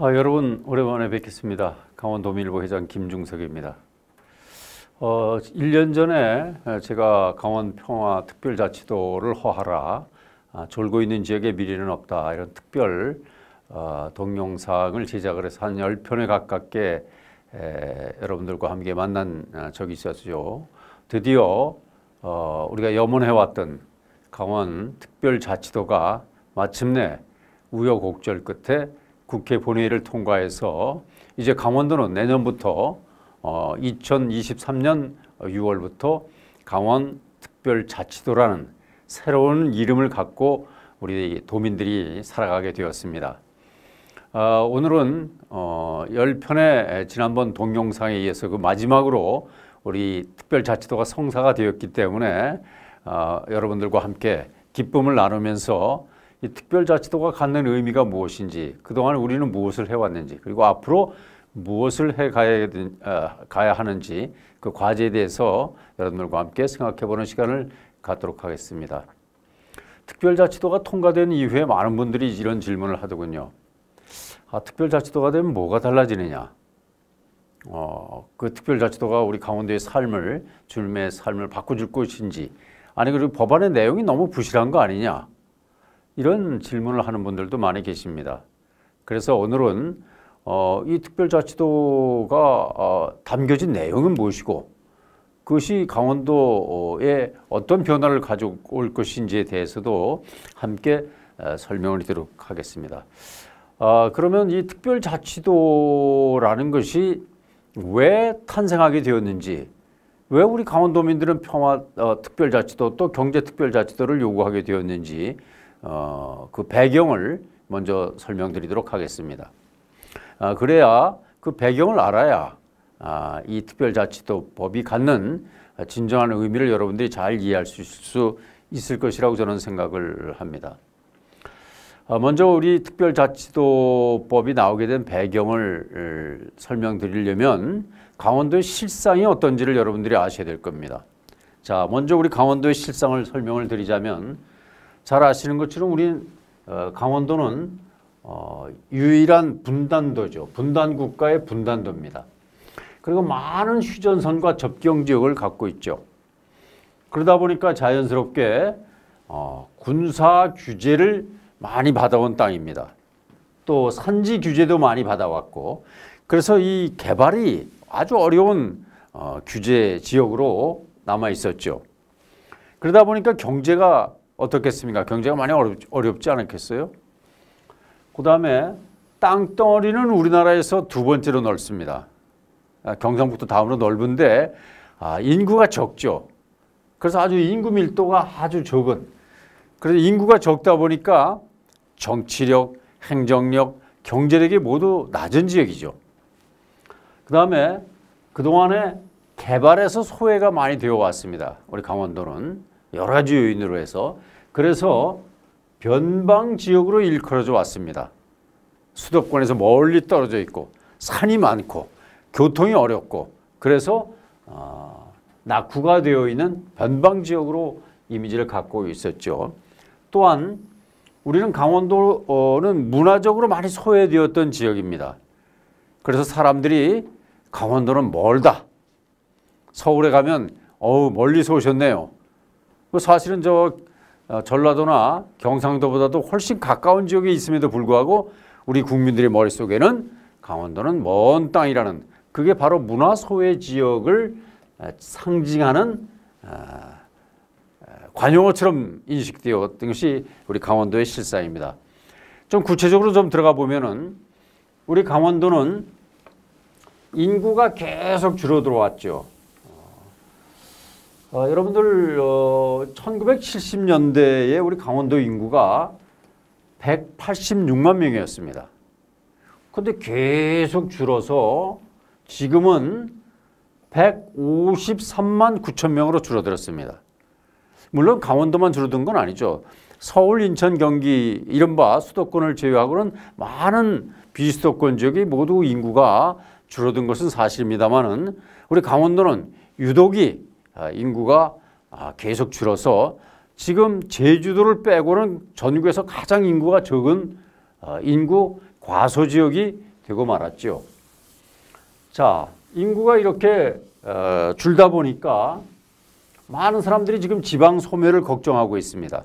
여러분 오랜만에 뵙겠습니다. 강원도민일보 회장 김중석입니다. 1년 전에 제가 강원평화특별자치도를 허하라, 졸고 있는 지역에 미래는 없다, 이런 특별 동영상을 제작을 해서 한 10편에 가깝게 여러분들과 함께 만난 적이 있었죠. 드디어 우리가 염원해왔던 강원특별자치도가 마침내 우여곡절 끝에 국회 본회의를 통과해서 이제 강원도는 내년부터 2023년 6월부터 강원특별자치도라는 새로운 이름을 갖고 우리 도민들이 살아가게 되었습니다. 오늘은 10편의 지난번 동영상에 이어서 그 마지막으로 우리 특별자치도가 성사가 되었기 때문에 여러분들과 함께 기쁨을 나누면서 이 특별자치도가 갖는 의미가 무엇인지, 그동안 우리는 무엇을 해왔는지, 그리고 앞으로 무엇을 가야 하는지 그 과제에 대해서 여러분들과 함께 생각해보는 시간을 갖도록 하겠습니다. 특별자치도가 통과된 이후에 많은 분들이 이런 질문을 하더군요. 특별자치도가 되면 뭐가 달라지느냐? 그 특별자치도가 우리 강원도의 삶을, 주민의 삶을 바꿔줄 것인지, 아니 그리고 법안의 내용이 너무 부실한 거 아니냐? 이런 질문을 하는 분들도 많이 계십니다. 그래서 오늘은 이 특별자치도가 담겨진 내용은 무엇이고 그것이 강원도에 어떤 변화를 가져올 것인지에 대해서도 함께 설명을 드리도록 하겠습니다. 그러면 이 특별자치도라는 것이 왜 탄생하게 되었는지, 왜 우리 강원도민들은 특별자치도 또 경제특별자치도를 요구하게 되었는지 그 배경을 먼저 설명드리도록 하겠습니다. 그래야 그 배경을 알아야 이 특별자치도법이 갖는 진정한 의미를 여러분들이 잘 이해할 수 있을 것이라고 저는 생각을 합니다. 먼저 우리 특별자치도법이 나오게 된 배경을 설명드리려면 강원도의 실상이 어떤지를 여러분들이 아셔야 될 겁니다. 자, 먼저 우리 강원도의 실상을 설명을 드리자면, 잘 아시는 것처럼 우리 강원도는 유일한 분단도죠. 분단국가의 분단도입니다. 그리고 많은 휴전선과 접경지역을 갖고 있죠. 그러다 보니까 자연스럽게 군사 규제를 많이 받아온 땅입니다. 또 산지 규제도 많이 받아왔고, 그래서 이 개발이 아주 어려운 규제 지역으로 남아 있었죠. 그러다 보니까 경제가 어떻겠습니까? 경제가 많이 어렵지 않았겠어요? 그 다음에 땅덩어리는 우리나라에서 두 번째로 넓습니다. 경상북도 다음으로 넓은데 인구가 적죠. 그래서 아주 인구 밀도가 아주 적은, 그래서 인구가 적다 보니까 정치력, 행정력, 경제력이 모두 낮은 지역이죠. 그 다음에 그동안에 개발에서 소외가 많이 되어 왔습니다. 우리 강원도는 여러 가지 요인으로 해서. 그래서 변방 지역으로 일컬어져 왔습니다. 수도권에서 멀리 떨어져 있고 산이 많고 교통이 어렵고, 그래서 낙후가 되어 있는 변방 지역으로 이미지를 갖고 있었죠. 또한 우리는 강원도는 문화적으로 많이 소외되었던 지역입니다. 그래서 사람들이 강원도는 멀다, 서울에 가면 멀리서 오셨네요. 사실은 전라도나 경상도보다도 훨씬 가까운 지역에 있음에도 불구하고 우리 국민들의 머릿속에는 강원도는 먼 땅이라는, 그게 바로 문화 소외 지역을 상징하는 관용어처럼 인식되었던 것이 우리 강원도의 실상입니다. 좀 구체적으로 좀 들어가 보면은 우리 강원도는 인구가 계속 줄어들어 왔죠. 여러분들 1970년대에 우리 강원도 인구가 186만 명이었습니다. 그런데 계속 줄어서 지금은 153만 9천 명으로 줄어들었습니다. 물론 강원도만 줄어든 건 아니죠. 서울, 인천, 경기 이른바 수도권을 제외하고는 많은 비수도권 지역이 모두 인구가 줄어든 것은 사실입니다만은 우리 강원도는 유독이 인구가 계속 줄어서 지금 제주도를 빼고는 전국에서 가장 인구가 적은 인구 과소 지역이 되고 말았죠. 자, 인구가 이렇게 줄다 보니까 많은 사람들이 지금 지방 소멸을 걱정하고 있습니다.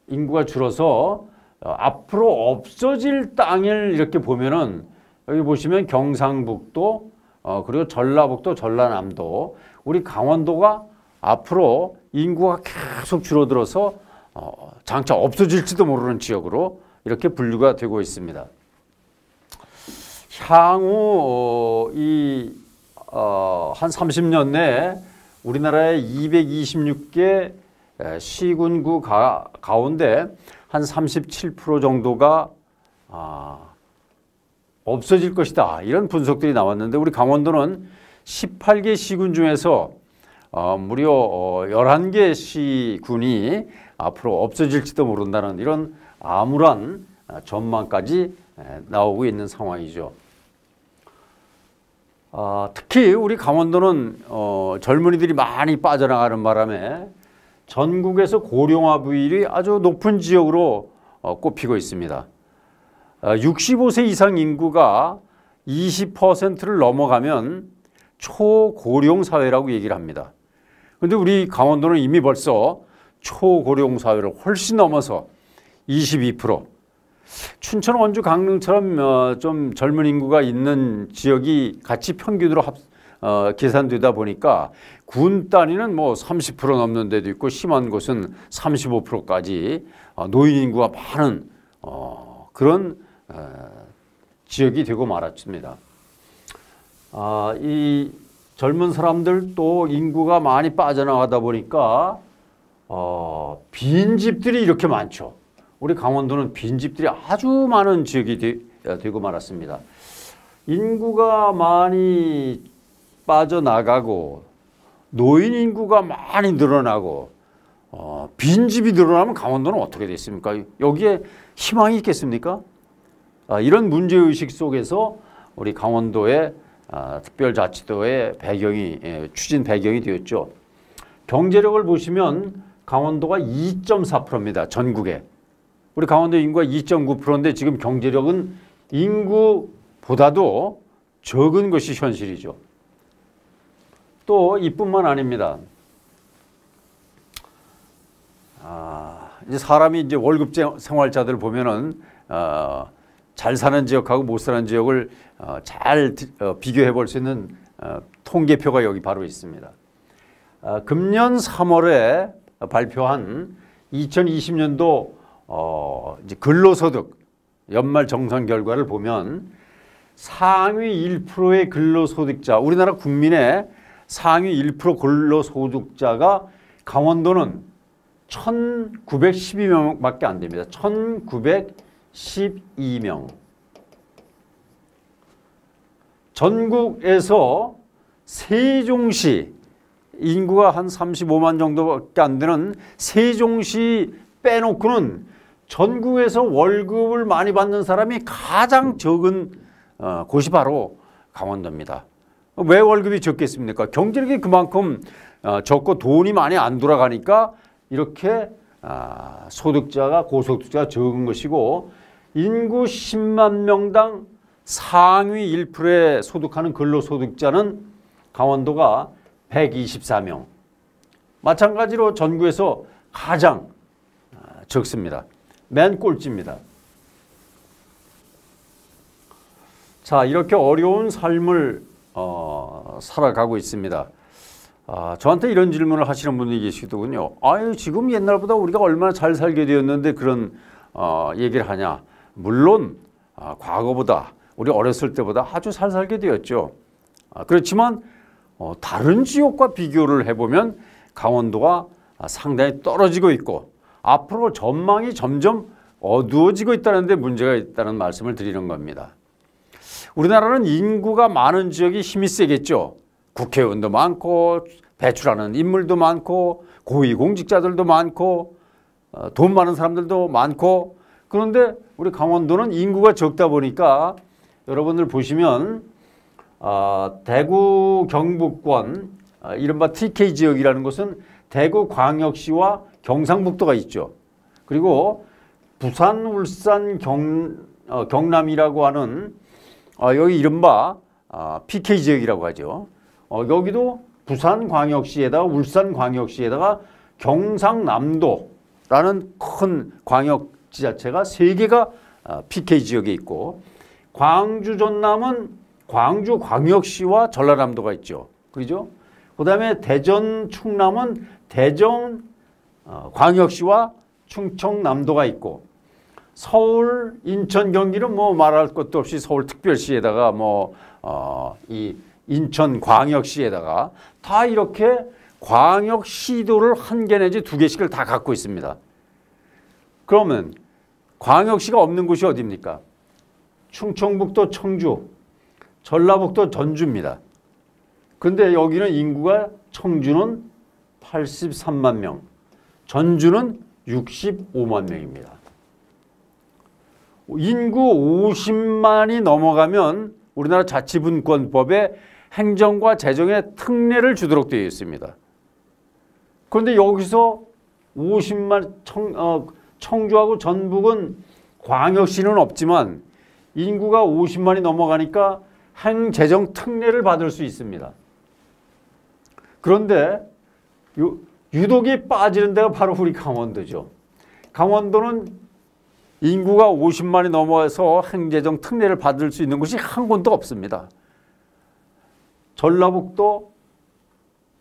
인구가 줄어서 앞으로 없어질 땅을 이렇게 보면은 여기 보시면 경상북도 그리고 전라북도, 전라남도, 우리 강원도가 앞으로 인구가 계속 줄어들어서 장차 없어질지도 모르는 지역으로 이렇게 분류가 되고 있습니다. 향후 한 30년 내에 우리나라의 226개 시군구 가운데 한 37% 정도가 없어질 것이다. 이런 분석들이 나왔는데 우리 강원도는 18개 시군 중에서 무려 11개 시군이 앞으로 없어질지도 모른다는 이런 암울한 전망까지 나오고 있는 상황이죠. 특히 우리 강원도는 젊은이들이 많이 빠져나가는 바람에 전국에서 고령화 비율이 아주 높은 지역으로 꼽히고 있습니다. 65세 이상 인구가 20%를 넘어가면 초고령 사회라고 얘기를 합니다. 그런데 우리 강원도는 이미 벌써 초고령 사회를 훨씬 넘어서 22%, 춘천, 원주, 강릉처럼 좀 젊은 인구가 있는 지역이 같이 평균으로 계산되다 보니까 군 단위는 뭐 30% 넘는 데도 있고 심한 곳은 35%까지 노인 인구가 많은 그런 지역이 되고 말았습니다. 이 젊은 사람들도 인구가 많이 빠져나가다 보니까 빈집들이 이렇게 많죠. 우리 강원도는 빈집들이 아주 많은 지역이 되고 말았습니다. 인구가 많이 빠져나가고 노인 인구가 많이 늘어나고 빈집이 늘어나면 강원도는 어떻게 됐습니까? 여기에 희망이 있겠습니까? 이런 문제의식 속에서 우리 강원도의 특별자치도의 추진 배경이 되었죠. 경제력을 보시면 강원도가 2.4%입니다. 전국에. 우리 강원도 인구가 2.9%인데 지금 경제력은 인구보다도 적은 것이 현실이죠. 또 이뿐만 아닙니다. 이제 사람이 이제 월급 생활자들 보면은 잘 사는 지역하고 못 사는 지역을 잘 비교해 볼 수 있는 통계표가 여기 바로 있습니다. 금년 3월에 발표한 2020년도 이제 근로소득 연말 정산 결과를 보면 상위 1%의 근로소득자, 우리나라 국민의 상위 1% 근로소득자가 강원도는 1912명밖에 안 됩니다. 1912명. 전국에서 세종시, 인구가 한 35만 정도밖에 안 되는 세종시 빼놓고는 전국에서 월급을 많이 받는 사람이 가장 적은 곳이 바로 강원도입니다. 왜 월급이 적겠습니까? 경제력이 그만큼 적고 돈이 많이 안 돌아가니까 이렇게 소득자가 고소득자가 적은 것이고 인구 10만 명당 상위 1%에 소득하는 근로소득자는 강원도가 124명. 마찬가지로 전국에서 가장 적습니다. 맨 꼴찌입니다. 자, 이렇게 어려운 삶을 살아가고 있습니다. 저한테 이런 질문을 하시는 분이 계시더군요. 아유, 지금 옛날보다 우리가 얼마나 잘 살게 되었는데 그런 얘기를 하냐. 물론 과거보다 우리 어렸을 때보다 아주 잘 살게 되었죠. 그렇지만 다른 지역과 비교를 해보면 강원도가 상당히 떨어지고 있고 앞으로 전망이 점점 어두워지고 있다는 데 문제가 있다는 말씀을 드리는 겁니다. 우리나라는 인구가 많은 지역이 힘이 세겠죠. 국회의원도 많고 배출하는 인물도 많고 고위공직자들도 많고 돈 많은 사람들도 많고 그런데 우리 강원도는 인구가 적다 보니까 여러분들 보시면 대구 경북권 이른바 TK 지역이라는 곳은 대구 광역시와 경상북도가 있죠. 그리고 부산, 울산, 경남이라고 하는 여기 이른바 PK 지역이라고 하죠. 여기도 부산광역시에다가 울산광역시에다가 경상남도라는 큰 광역지자체가 3개가 PK 지역에 있고, 광주 전남은 광주광역시와 전라남도가 있죠. 그죠? 그 다음에 대전 충남은 대전 광역시와 충청남도가 있고, 서울 인천 경기는 뭐 말할 것도 없이 서울특별시에다가 이 인천광역시에다가 다 이렇게 광역시도를 1개 내지 2개씩을 다 갖고 있습니다. 그러면 광역시가 없는 곳이 어디입니까? 충청북도 청주, 전라북도 전주입니다. 근데 여기는 인구가, 청주는 83만 명, 전주는 65만 명입니다. 인구 50만이 넘어가면 우리나라 자치분권법에 행정과 재정에 특례를 주도록 되어 있습니다. 그런데 여기서 50만, 청주하고 전북은 광역시는 없지만 인구가 50만이 넘어가니까 행재정 특례를 받을 수 있습니다. 그런데 유독이 빠지는 데가 바로 우리 강원도죠. 강원도는 인구가 50만이 넘어서 행재정 특례를 받을 수 있는 곳이 한 군데도 없습니다. 전라북도,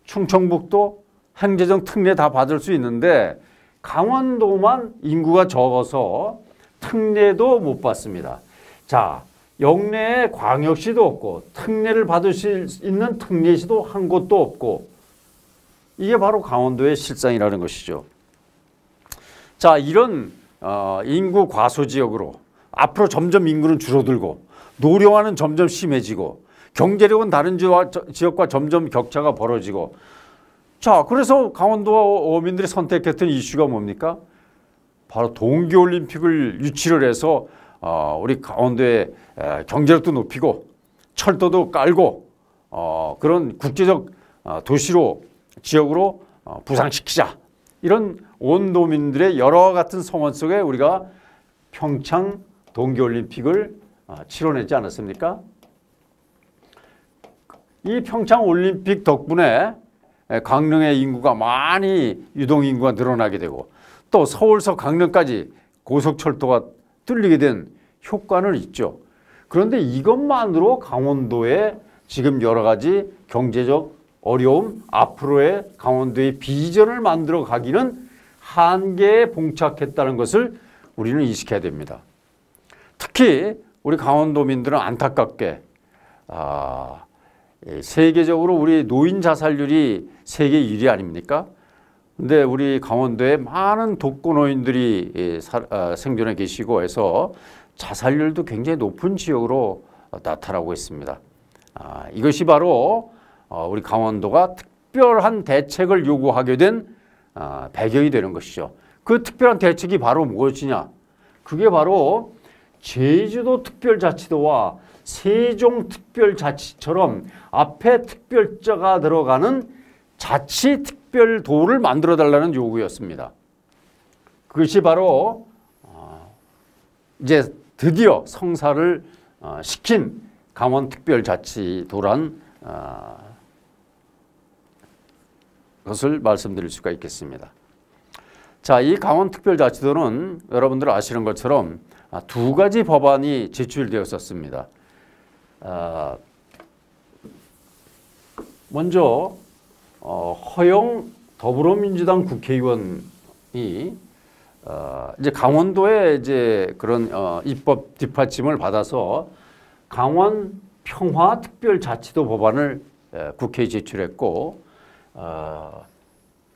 충청북도 행재정 특례 다 받을 수 있는데 강원도만 인구가 적어서 특례도 못 받습니다. 자, 영내에 광역시도 없고 특례를 받을 수 있는 특례시도 한 곳도 없고, 이게 바로 강원도의 실상이라는 것이죠. 자, 이런 인구 과소 지역으로 앞으로 점점 인구는 줄어들고 노령화는 점점 심해지고 경제력은 다른 지역과 점점 격차가 벌어지고, 자, 그래서 강원도 어민들이 선택했던 이슈가 뭡니까? 바로 동계올림픽을 유치를 해서 우리 강원도의 경제력도 높이고 철도도 깔고 그런 국제적 도시로, 지역으로 부상시키자, 이런 온도민들의 여러 같은 성원 속에 우리가 평창 동계올림픽을 치러냈지 않았습니까? 이 평창올림픽 덕분에 강릉의 인구가 많이 유동인구가 늘어나게 되고 또 서울서 강릉까지 고속철도가 뚫리게 된 효과는 있죠. 그런데 이것만으로 강원도의 지금 여러 가지 경제적 어려움, 앞으로의 강원도의 비전을 만들어 가기는 한계에 봉착했다는 것을 우리는 인식해야 됩니다. 특히 우리 강원도민들은 안타깝게 세계적으로 우리 노인 자살률이 세계 1위 아닙니까? 근데 우리 강원도에 많은 독거노인들이 생존해 계시고 해서 자살률도 굉장히 높은 지역으로 나타나고 있습니다. 이것이 바로 우리 강원도가 특별한 대책을 요구하게 된 배경이 되는 것이죠. 그 특별한 대책이 바로 무엇이냐? 그게 바로 제주도 특별자치도와 세종특별자치처럼 앞에 특별자가 들어가는 자치특별도를 만들어달라는 요구였습니다. 그것이 바로 이제 드디어 성사를 시킨 강원특별자치도란 것을 말씀드릴 수가 있겠습니다. 자, 이 강원특별자치도는 여러분들 아시는 것처럼 2가지 법안이 제출되었었습니다. 먼저 허영 더불어민주당 국회의원이 이제 강원도에 이제 그런 입법 뒷받침을 받아서 강원 평화특별자치도 법안을 국회에 제출했고,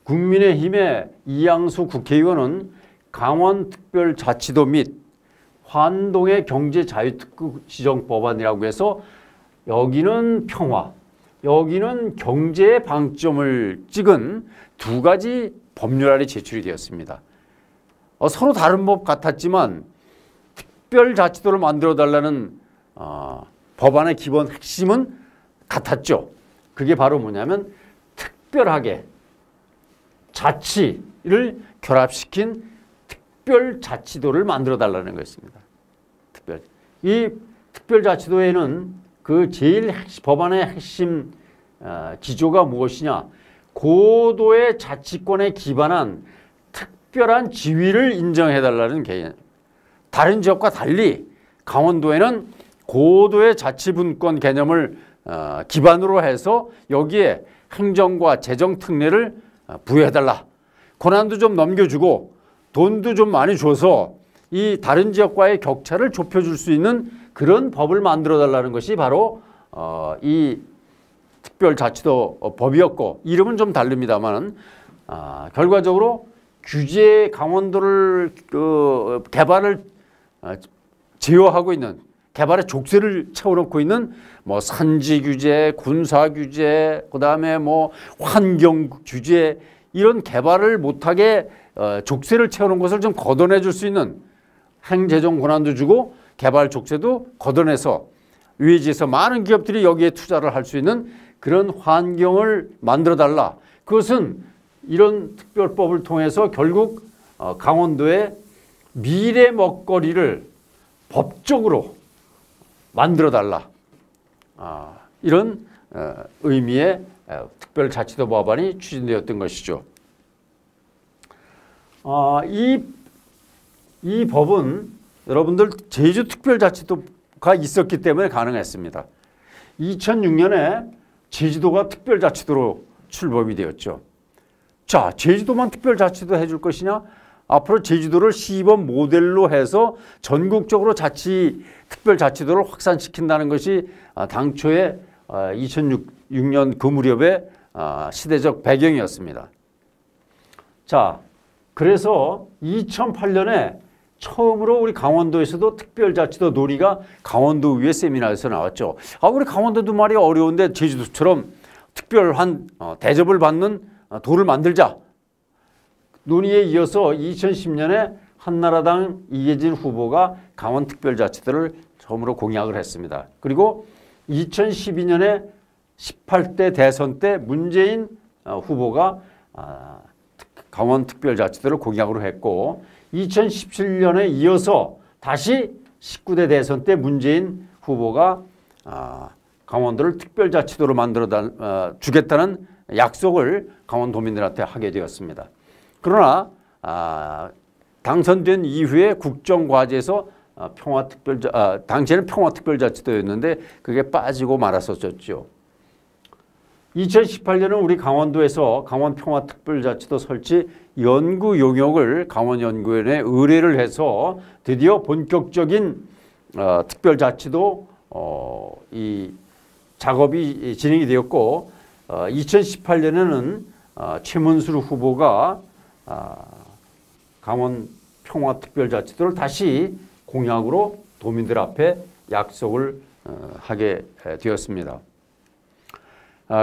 국민의힘의 이양수 국회의원은 강원특별자치도 및 환동의 경제자유특구 지정 법안이라고 해서 여기는 평화, 여기는 경제에 방점을 찍은 2가지 법률안이 제출이 되었습니다. 서로 다른 법 같았지만 특별자치도를 만들어달라는 법안의 기본 핵심은 같았죠. 그게 바로 뭐냐면 특별하게 자치를 결합시킨 특별자치도를 만들어달라는 것입니다. 특별. 이 특별자치도에는 그 제일 법안의 핵심 기조가 무엇이냐? 고도의 자치권에 기반한 특별한 지위를 인정해달라는 개념. 다른 지역과 달리 강원도에는 고도의 자치분권 개념을 기반으로 해서 여기에 행정과 재정 특례를 부여해달라. 권한도 좀 넘겨주고 돈도 좀 많이 줘서 이 다른 지역과의 격차를 좁혀줄 수 있는 그런 법을 만들어달라는 것이 바로 이 특별자치도 법이었고, 이름은 좀 다릅니다만 결과적으로 강원도를 개발을 제어하고 있는, 개발의 족쇄를 채워놓고 있는 뭐 산지 규제, 군사 규제, 그다음에 뭐 환경 규제, 이런 개발을 못하게 족쇄를 채워놓은 것을 좀 걷어내 줄 수 있는 행재정 권한도 주고 개발 족쇄도 걷어내서 외지에서 많은 기업들이 여기에 투자를 할 수 있는 그런 환경을 만들어 달라. 그것은 이런 특별법을 통해서 결국 강원도의 미래 먹거리를 법적으로 만들어 달라. 이런 의미의 특별자치도 법안이 추진되었던 것이죠. 이 법은 여러분들 제주 특별자치도가 있었기 때문에 가능했습니다. 2006년에 제주도가 특별자치도로 출범이 되었죠. 자, 제주도만 특별자치도 해줄 것이냐? 앞으로 제주도를 시범 모델로 해서 전국적으로 특별자치도를 확산시킨다는 것이 당초에 2006년 그 무렵의 시대적 배경이었습니다. 자, 그래서 2008년에 처음으로 우리 강원도에서도 특별자치도 놀이가 강원도의회 세미나에서 나왔죠. 우리 강원도도 말이 어려운데 제주도처럼 특별한 대접을 받는 도를 만들자. 논의에 이어서 2010년에 한나라당 이계진 후보가 강원특별자치도를 처음으로 공약을 했습니다. 그리고 2012년에 18대 대선 때 문재인 후보가 강원특별자치도를 공약으로 했고, 2017년에 이어서 다시 19대 대선 때 문재인 후보가 강원도를 특별자치도로 만들어 주겠다는 약속을 강원도민들한테 하게 되었습니다. 그러나 당선된 이후에 국정과제에서 당시에는 평화특별자치도였는데 그게 빠지고 말았었죠. 2018년은 우리 강원도에서 강원평화특별자치도 설치 연구 용역을 강원연구원에 의뢰를 해서 드디어 본격적인 특별자치도 이 작업이 진행이 되었고, 2018년에는 최문술 후보가 강원평화특별자치도를 다시 공약으로 도민들 앞에 약속을 하게 되었습니다.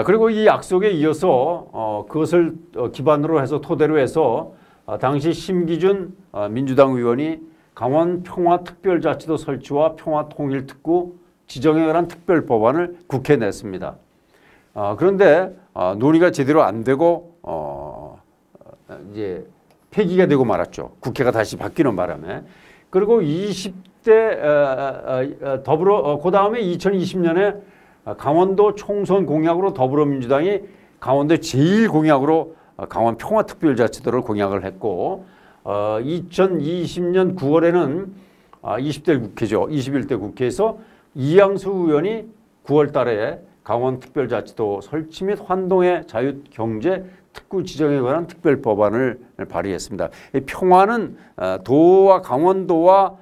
그리고 이 약속에 이어서 그것을 기반으로 해서 토대로 해서 당시 심기준 민주당 의원이 강원평화특별자치도 설치와 평화통일특구 지정에 관한 특별법안을 국회에 냈습니다. 그런데 논의가 제대로 안 되고 이제 폐기가 되고 말았죠. 국회가 다시 바뀌는 바람에. 그리고 20대 더불어 그 다음에 2020년에 강원도 총선 공약으로 더불어민주당이 강원도 제1공약으로 강원평화특별자치도를 공약을 했고, 2020년 9월에는 20대 국회죠. 21대 국회에서 이양수 의원이 9월 달에 강원특별자치도 설치 및 환동의 자유경제 특구 지정에 관한 특별법안을 발의했습니다. 평화는 도와 강원도와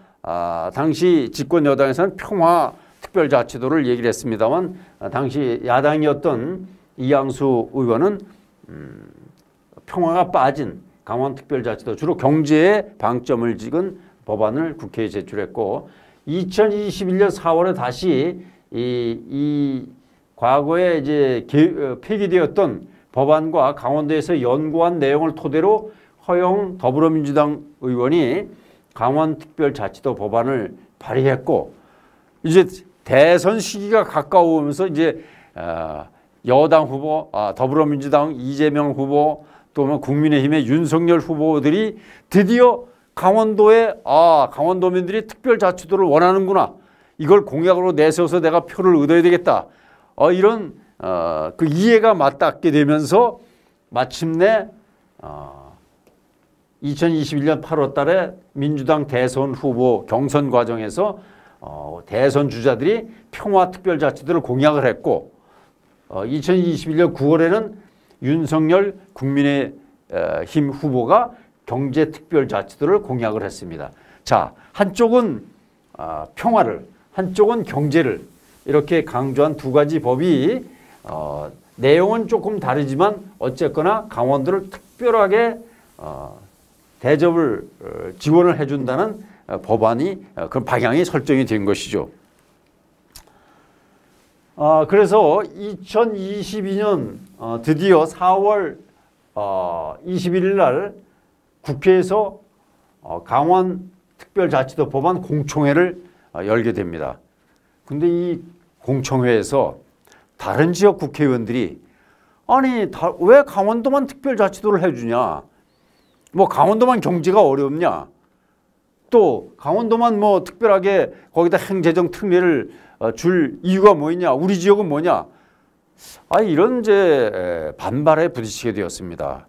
당시 집권 여당에서는 평화특별자치도를 얘기를 했습니다만, 당시 야당이었던 이양수 의원은 평화가 빠진 강원특별자치도, 주로 경제에 방점을 찍은 법안을 국회에 제출했고, 2021년 4월에 다시 이 과거에 이제 폐기되었던 법안과 강원도에서 연구한 내용을 토대로 허영 더불어민주당 의원이 강원특별자치도 법안을 발의했고, 이제 대선 시기가 가까우면서 이제 여당 후보, 더불어민주당 이재명 후보, 또 국민의힘의 윤석열 후보들이 드디어 강원도에 강원도민들이 특별자치도를 원하는구나, 이걸 공약으로 내세워서 내가 표를 얻어야 되겠다. 이런 그 이해가 맞닿게 되면서 마침내 2021년 8월 달에 민주당 대선 후보 경선 과정에서 대선 주자들이 평화특별자치도를 공약을 했고 2021년 9월에는 윤석열 국민의힘 후보가 경제특별자치도를 공약을 했습니다. 자, 한쪽은 평화를, 한쪽은 경제를 이렇게 강조한 두 가지 법이 내용은 조금 다르지만 어쨌거나 강원도를 특별하게 대접을 지원을 해준다는 법안이 그 방향이 설정이 된 것이죠. 그래서 2022년 드디어 4월 21일 날 국회에서 강원특별자치도 법안 공청회를 열게 됩니다. 근데 이 공청회에서 다른 지역 국회의원들이 아니 왜 강원도만 특별자치도를 해주냐, 뭐 강원도만 경제가 어렵냐, 또 강원도만 뭐 특별하게 거기다 행재정 특례를 줄 이유가 뭐냐, 우리 지역은 뭐냐, 이런 이제 반발에 부딪히게 되었습니다.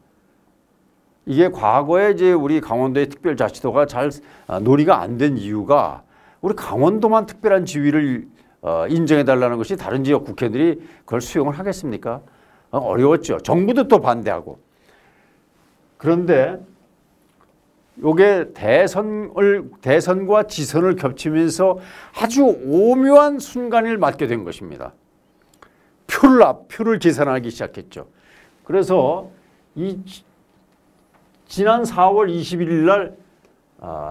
이게 과거에 이제 우리 강원도의 특별자치도가 잘 논의가 안 된 이유가 우리 강원도만 특별한 지위를 인정해 달라는 것이 다른 지역 국회의원들이 그걸 수용을 하겠습니까? 어려웠죠. 정부도 또 반대하고. 그런데 요게 대선과 지선을 겹치면서 아주 오묘한 순간을 맞게 된 것입니다. 표를 계산하기 시작했죠. 그래서 지난 4월 21일 날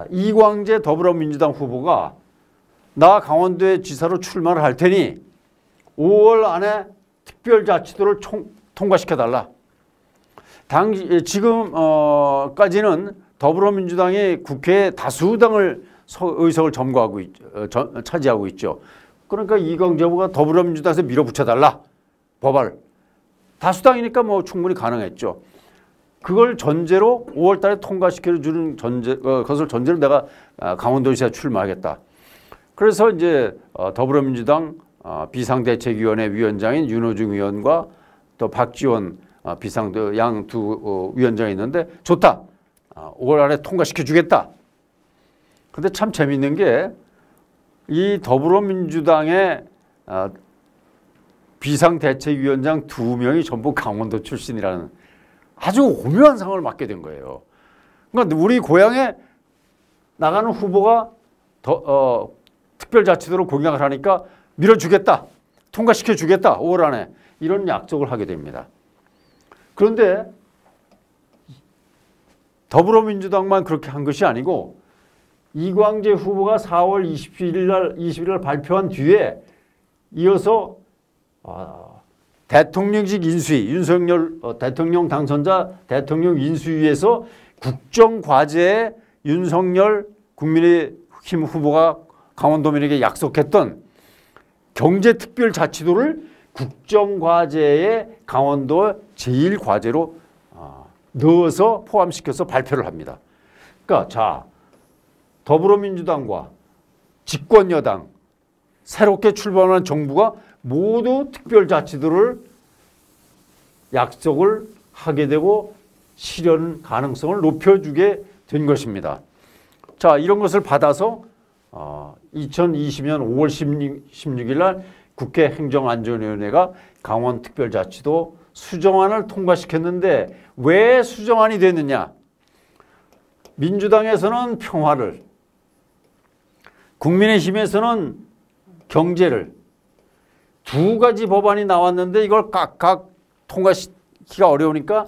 이광재 더불어민주당 후보가 나 강원도의 지사로 출마를 할 테니 5월 안에 특별자치도를 통과시켜달라. 지금까지는 더불어민주당이 국회에 다수당을 의석을 차지하고 있죠. 그러니까 이광재 후보가 더불어민주당에서 밀어붙여달라. 법안을. 다수당이니까 뭐 충분히 가능했죠. 그걸 전제로 5월 달에 통과시켜주는 것을 전제로 내가 강원도지사 출마하겠다. 그래서 이제 더불어민주당 비상대책위원회 위원장인 윤호중 의원과 또 박지원 양 두 위원장이 있는데 좋다. 5월 안에 통과시켜 주겠다. 근데 참 재밌는 게 이 더불어민주당의 비상대책위원장 2명이 전부 강원도 출신이라는 아주 오묘한 상황을 맞게 된 거예요. 그러니까 우리 고향에 나가는 후보가 특별자치도를 공약을 하니까 밀어주겠다. 통과시켜 주겠다. 5월 안에. 이런 약속을 하게 됩니다. 그런데 더불어민주당만 그렇게 한 것이 아니고 이광재 후보가 4월 20일 날 발표한 뒤에 이어서 대통령직 인수위, 윤석열 대통령 당선자 대통령 인수위에서 국정과제에 윤석열 국민의힘 후보가 강원도민에게 약속했던 경제특별자치도를 국정과제에 강원도 제1과제로 넣어서 포함시켜서 발표를 합니다. 그러니까 자, 더불어민주당과 집권여당, 새롭게 출범한 정부가 모두 특별자치도를 약속을 하게 되고 실현 가능성을 높여주게 된 것입니다. 자, 이런 것을 받아서 2020년 5월 16일 날 국회 행정안전위원회가 강원특별자치도 수정안을 통과시켰는데 왜 수정안이 됐느냐? 민주당에서는 평화를, 국민의힘에서는 경제를, 두 가지 법안이 나왔는데 이걸 각각 통과시키기가 어려우니까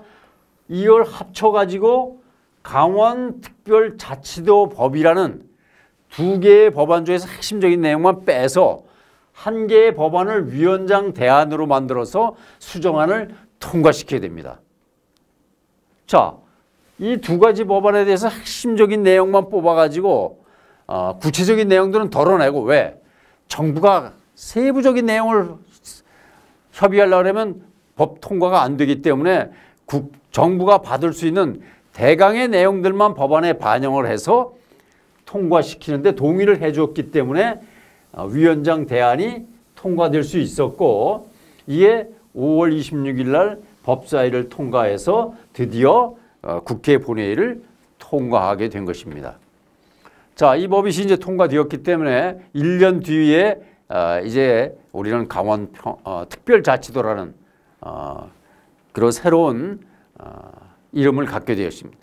이걸 합쳐가지고 강원특별자치도 법이라는 두 개의 법안 중에서 핵심적인 내용만 빼서 한 개의 법안을 위원장 대안으로 만들어서 수정안을 통과시켜야 됩니다. 자, 이 두 가지 법안에 대해서 핵심적인 내용만 뽑아가지고 구체적인 내용들은 덜어내고, 왜? 정부가 세부적인 내용을 협의하려고 하면 법 통과가 안 되기 때문에 정부가 받을 수 있는 대강의 내용들만 법안에 반영을 해서 통과시키는데 동의를 해줬기 때문에 위원장 대안이 통과될 수 있었고 이게 5월 26일 날 법사위를 통과해서 드디어 국회 본회의를 통과하게 된 것입니다. 자, 이 법이 이제 통과되었기 때문에 1년 뒤에 이제 우리는 강원 특별자치도라는 그런 새로운 이름을 갖게 되었습니다.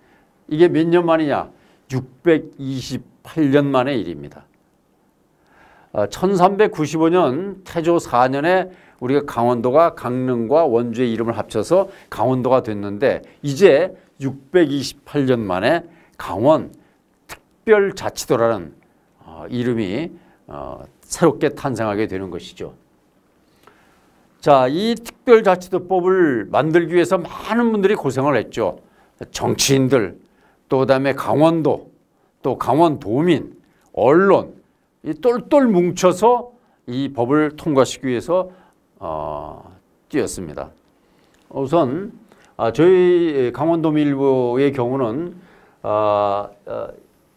이게 몇 년 만이냐? 628년 만의 일입니다. 1395년 태조 4년에 우리가 강원도가 강릉과 원주의 이름을 합쳐서 강원도가 됐는데 이제 628년 만에 강원 특별자치도라는 이름이 새롭게 탄생하게 되는 것이죠. 자, 이 특별자치도법을 만들기 위해서 많은 분들이 고생을 했죠. 정치인들, 또 그다음에 강원도, 또 강원도민, 언론 이 똘똘 뭉쳐서 이 법을 통과시키기 위해서 뛰었습니다. 우선 저희 강원도민일보의 경우는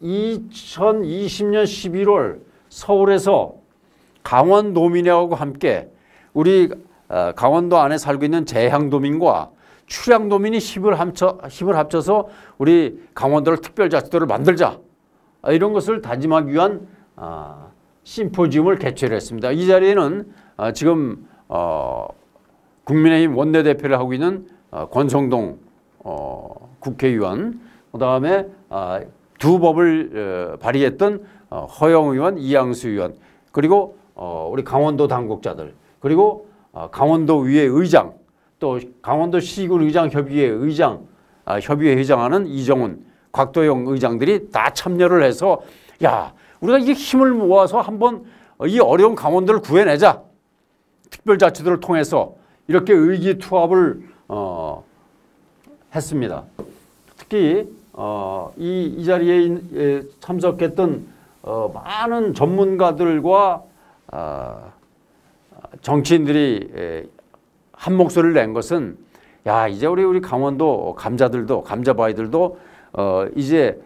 2020년 11월 서울에서 강원도민하고 함께 우리 강원도 안에 살고 있는 제향도민과 출향도민이 힘을 합쳐서 우리 강원도를 특별자치도를 만들자 이런 것을 다짐하기 위한 심포지움을 개최를 했습니다. 이 자리에는 지금 국민의힘 원내대표를 하고 있는 권성동 국회의원, 그다음에 두 법을 발의했던 허영 의원, 이양수 의원, 그리고 우리 강원도 당국자들, 그리고 강원도의회 의장, 또 강원도시군 의장협의회 협의회 회장하는 이정훈, 곽도영 의장들이 다 참여를 해서 야, 우리가 이게 힘을 모아서 한번 이 어려운 강원도를 구해내자. 특별자치도를 통해서 이렇게 의기투합을 했습니다. 특히 이 자리에 참석했던 많은 전문가들과 정치인들이 한 목소리를 낸 것은 야, 이제 우리 강원도 감자바위들도 이제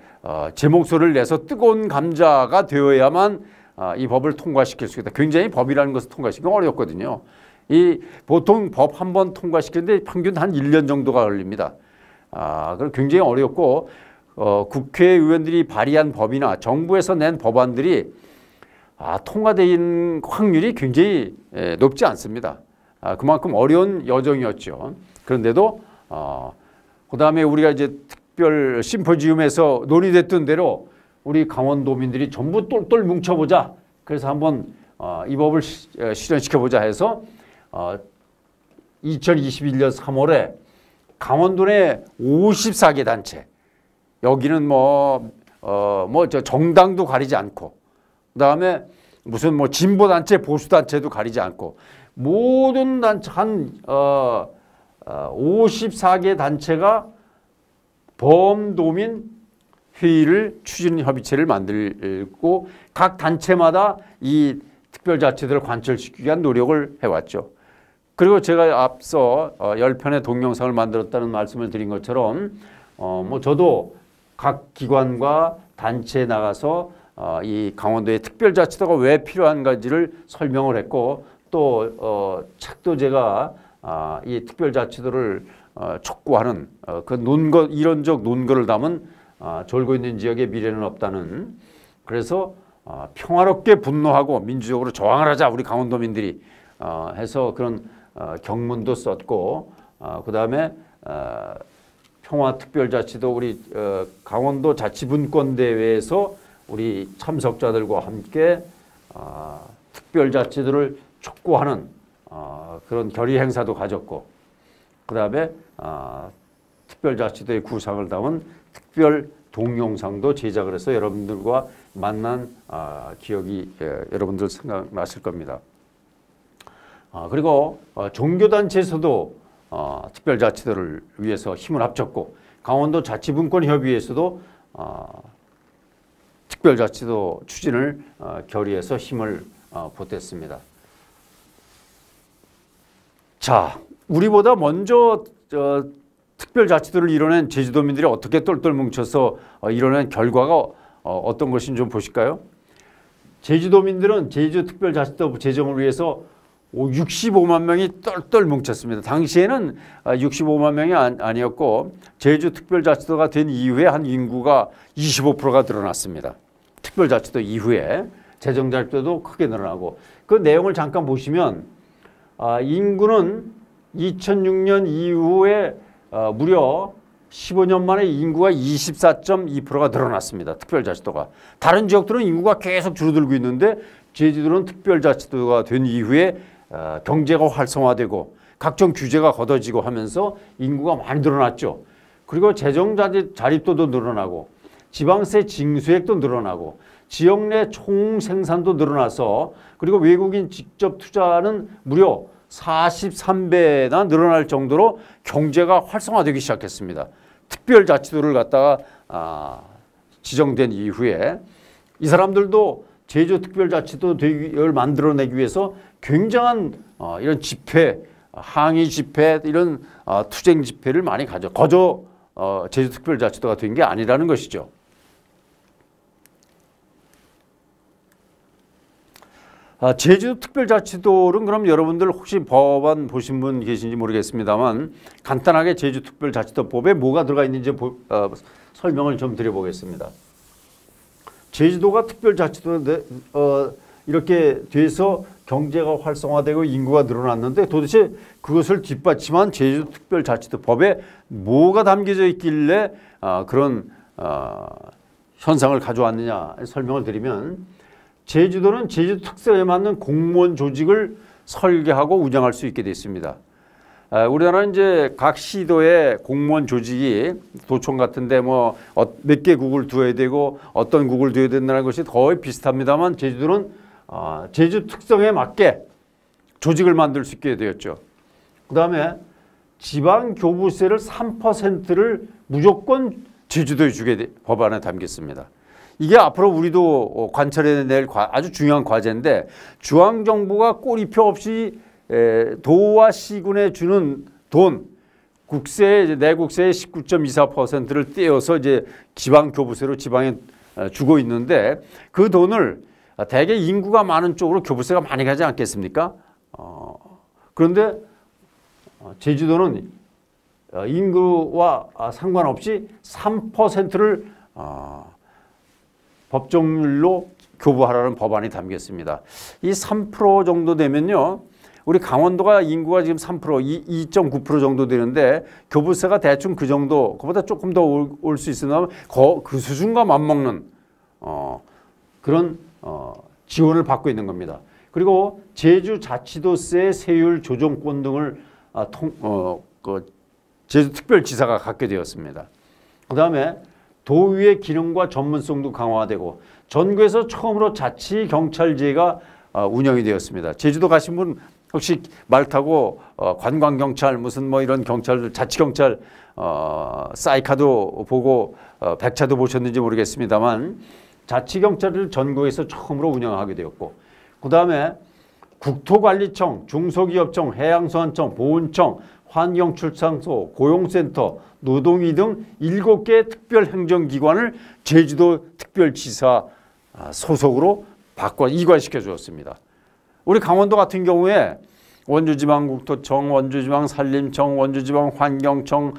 제 목소리를 내서 뜨거운 감자가 되어야만 이 법을 통과시킬 수 있다. 굉장히 법이라는 것을 통과시키기 어렵거든요. 이 보통 법 한 번 통과시키는데 평균 한 1년 정도가 걸립니다. 그럼 굉장히 어렵고 국회의원들이 발의한 법이나 정부에서 낸 법안들이 통과되는 확률이 굉장히 높지 않습니다. 그만큼 어려운 여정이었죠. 그런데도 그다음에 우리가 이제 특별 심포지움에서 논의됐던 대로 우리 강원도민들이 전부 똘똘 뭉쳐보자. 그래서 한번 이 법을 실현시켜보자 해서 2021년 3월에 강원도 내 54개 단체, 여기는 저 정당도 가리지 않고, 그다음에 무슨 진보 단체, 보수 단체도 가리지 않고 모든 단체 한 54개 단체가 범도민 회의를 추진 협의체를 만들고 각 단체마다 이 특별자치도를 관철시키기 위한 노력을 해왔죠. 그리고 제가 앞서 10편의 동영상을 만들었다는 말씀을 드린 것처럼 저도 각 기관과 단체에 나가서 이 강원도의 특별자치도가 왜 필요한가지를 설명을 했고 또 책도 제가 이 특별자치도를 촉구하는 그 이론적 논거를 담은 졸고 있는 지역에 미래는 없다는, 그래서 평화롭게 분노하고 민주적으로 저항을 하자 우리 강원도민들이 해서 그런 경문도 썼고 그다음에 평화특별자치도 우리 강원도 자치분권대회에서 우리 참석자들과 함께 특별자치도를 촉구하는 그런 결의 행사도 가졌고 그다음에 특별자치도의 구상을 담은 특별 동영상도 제작을 해서 여러분들과 만난 기억이 여러분들 생각나실 겁니다. 그리고 종교단체에서도 특별자치도를 위해서 힘을 합쳤고 강원도 자치분권협의회에서도 특별자치도 추진을 결의해서 힘을 보탰습니다. 자, 우리보다 먼저 특별자치도를 이뤄낸 제주도민들이 어떻게 똘똘 뭉쳐서 이뤄낸 결과가 어떤 것인지 좀 보실까요? 제주도민들은 제주특별자치도 제정을 위해서 65만 명이 똘똘 뭉쳤습니다. 당시에는 65만 명이 아니었고 제주특별자치도가 된 이후에 한 인구가 25%가 늘어났습니다. 특별자치도 이후에 재정자치도도 크게 늘어나고 그 내용을 잠깐 보시면 인구는 2006년 이후에 무려 15년 만에 인구가 24.2%가 늘어났습니다. 특별자치도가. 다른 지역들은 인구가 계속 줄어들고 있는데 제주도는 특별자치도가 된 이후에 경제가 활성화되고 각종 규제가 걷어지고 하면서 인구가 많이 늘어났죠. 그리고 재정자립도도 늘어나고 지방세 징수액도 늘어나고 지역 내 총생산도 늘어나서 그리고 외국인 직접 투자는 무려 43배나 늘어날 정도로 경제가 활성화되기 시작했습니다. 특별자치도를 갖다가 지정된 이후에 이 사람들도 제주특별자치도를 만들어내기 위해서 굉장한 이런 집회, 항의 집회, 이런 투쟁 집회를 많이 거저 제주특별자치도가 된 게 아니라는 것이죠. 제주특별자치도는 그럼 여러분들 혹시 법안 보신 분 계신지 모르겠습니다만 간단하게 제주특별자치도법에 뭐가 들어가 있는지 설명을 좀 드려보겠습니다. 제주도가 특별자치도 이렇게 돼서 경제가 활성화되고 인구가 늘어났는데 도대체 그것을 뒷받침한 제주특별자치도법에 뭐가 담겨져 있길래 그런 현상을 가져왔느냐 설명을 드리면 제주도는 제주 특성에 맞는 공무원 조직을 설계하고 운영할 수 있게 됐습니다. 우리나라는 이제 각 시도의 공무원 조직이 도청 같은데 뭐 몇 개 국을 두어야 되고 어떤 국을 두어야 된다는 것이 거의 비슷합니다만 제주도는 제주 특성에 맞게 조직을 만들 수 있게 되었죠. 그 다음에 지방교부세를 3%를 무조건 제주도에 주게 법안에 담겼습니다. 이게 앞으로 우리도 관찰해야 될 아주 중요한 과제인데 중앙정부가 꼬리표 없이 도와 시군에 주는 돈, 내국세의 19.24%를 떼어서 이제 지방교부세로 지방에 주고 있는데 그 돈을 대개 인구가 많은 쪽으로 교부세가 많이 가지 않겠습니까? 그런데 제주도는 인구와 상관없이 3%를 법정률로 교부하라는 법안이 담겼습니다. 이 3% 정도 되면요. 우리 강원도가 인구가 지금 3%, 2.9% 정도 되는데 교부세가 대충 그 정도, 그보다 조금 더 올 수 있으나 그 수준과 맞먹는 그런 지원을 받고 있는 겁니다. 그리고 제주자치도세 세율 조정권 등을 제주특별지사가 갖게 되었습니다. 그 다음에 도의회 기능과 전문성도 강화되고 전국에서 처음으로 자치경찰제가 운영이 되었습니다. 제주도 가신 분 혹시 말 타고 관광경찰 무슨 뭐 이런 경찰 자치경찰 사이카도 보고 백차도 보셨는지 모르겠습니다만 자치경찰을 전국에서 처음으로 운영하게 되었고 그 다음에 국토관리청, 중소기업청, 해양수산청, 보훈청, 환경출산소, 고용센터, 노동위 등 7개의 특별행정기관을 제주도 특별지사 소속으로 이관시켜 주었습니다. 우리 강원도 같은 경우에 원주지방국토청, 원주지방산림청, 원주지방환경청,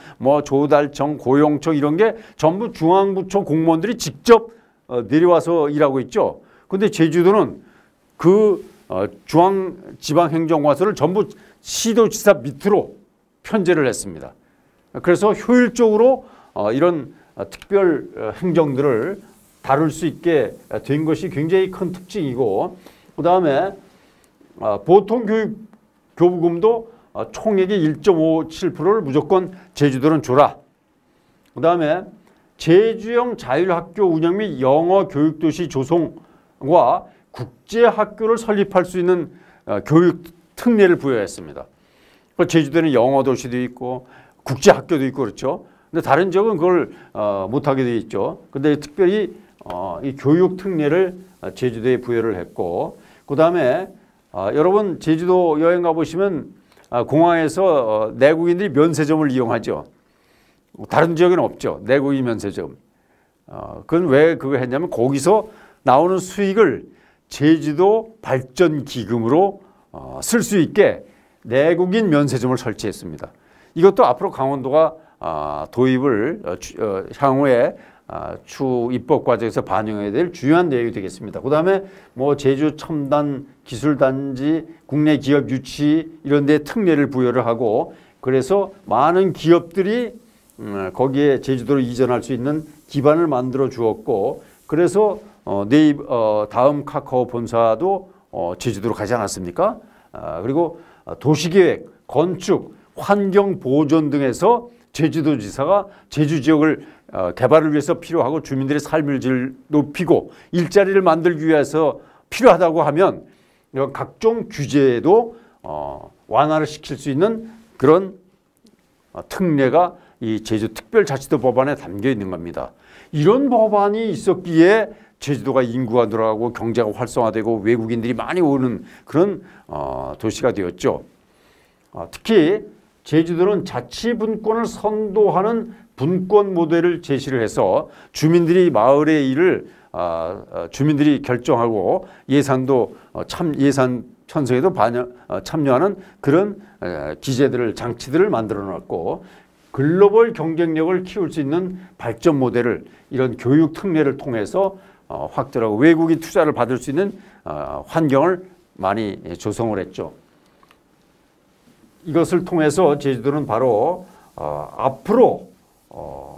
조달청, 고용청 이런 게 전부 중앙부처 공무원들이 직접 내려와서 일하고 있죠. 그런데 제주도는 그 중앙지방행정관서를 전부 시도지사 밑으로 편제를 했습니다. 그래서 효율적으로 이런 특별 행정들을 다룰 수 있게 된 것이 굉장히 큰 특징이고 그 다음에 보통교부금도 총액의 1.57%를 무조건 제주도는 줘라. 그 다음에 제주형 자율학교 운영 및 영어 교육도시 조성과 국제학교를 설립할 수 있는 교육 특례를 부여했습니다. 제주도에는 영어도시도 있고 국제학교도 있고 그렇죠. 근데 다른 지역은 그걸 못하게 돼 있죠. 근데 특별히 이 교육 특례를 제주도에 부여를 했고 그 다음에 여러분 제주도 여행 가보시면 공항에서 내국인들이 면세점을 이용하죠. 다른 지역에는 없죠. 내국인 면세점. 그건 왜 그거 했냐면 거기서 나오는 수익을 제주도 발전 기금으로 쓸 수 있게 내국인 면세점을 설치했습니다. 이것도 앞으로 강원도가 도입을 향후에 추 입법 과정에서 반영해야 될 중요한 내용이 되겠습니다. 그 다음에 뭐 제주 첨단 기술단지, 국내 기업 유치 이런 데 특례를 부여를 하고, 그래서 많은 기업들이 거기에 제주도로 이전할 수 있는 기반을 만들어 주었고, 그래서 다음 카카오 본사도 제주도로 가지 않았습니까? 그리고 도시계획, 건축, 환경보존 등에서 제주도지사가 제주 지역을 개발을 위해서 필요하고 주민들의 삶의 질을 높이고 일자리를 만들기 위해서 필요하다고 하면 각종 규제도 완화를 시킬 수 있는 그런 특례가 이 제주특별자치도 법안에 담겨 있는 겁니다. 이런 법안이 있었기에 제주도가 인구가 늘어나고 경제가 활성화되고 외국인들이 많이 오는 그런 도시가 되었죠. 특히 제주도는 자치분권을 선도하는 분권 모델을 제시를 해서 주민들이 마을의 일을 주민들이 결정하고 예산도 예산 편성에도 참여하는 그런 기재들을 장치들을 만들어 놨고, 글로벌 경쟁력을 키울 수 있는 발전 모델을 이런 교육 특례를 통해서 확대하고 외국인 투자를 받을 수 있는 환경을 많이 조성을 했죠. 이것을 통해서 제주도는 바로 앞으로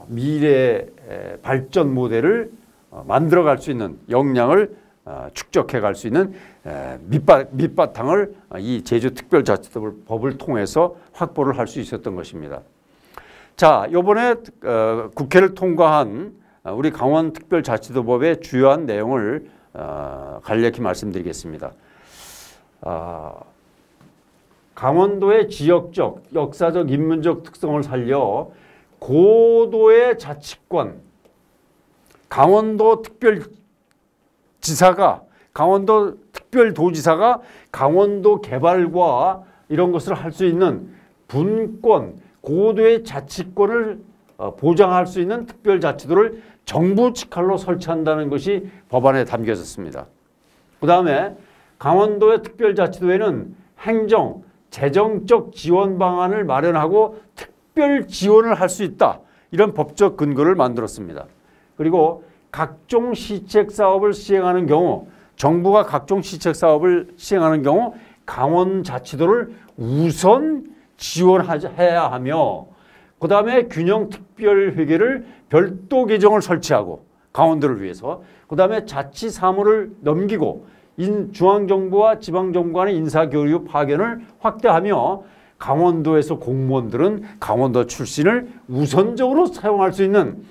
미래 발전 모델을 만들어갈 수 있는 역량을 축적해 갈 수 있는 밑바탕을 이 제주특별자치도법을 통해서 확보를 할 수 있었던 것입니다. 자, 이번에 국회를 통과한 우리 강원특별자치도법의 주요한 내용을 간략히 말씀드리겠습니다. 강원도의 지역적, 역사적, 인문적 특성을 살려 고도의 자치권, 강원도 특별도지사가 강원도 개발과 이런 것을 할 수 있는 분권, 고도의 자치권을 보장할 수 있는 특별자치도를 정부 직할로 설치한다는 것이 법안에 담겨졌습니다. 그 다음에 강원도의 특별자치도에는 행정, 재정적 지원 방안을 마련하고 특별 지원을 할 수 있다. 이런 법적 근거를 만들었습니다. 그리고 각종 시책 사업을 시행하는 경우, 정부가 각종 시책 사업을 시행하는 경우 강원자치도를 우선 지원해야 하며, 그 다음에 균형특별회계를 별도 계정을 설치하고 강원도를 위해서, 그 다음에 자치사무를 넘기고 중앙정부와 지방정부 간의 인사교류 파견을 확대하며 강원도에서 공무원들은 강원도 출신을 우선적으로 사용할 수 있는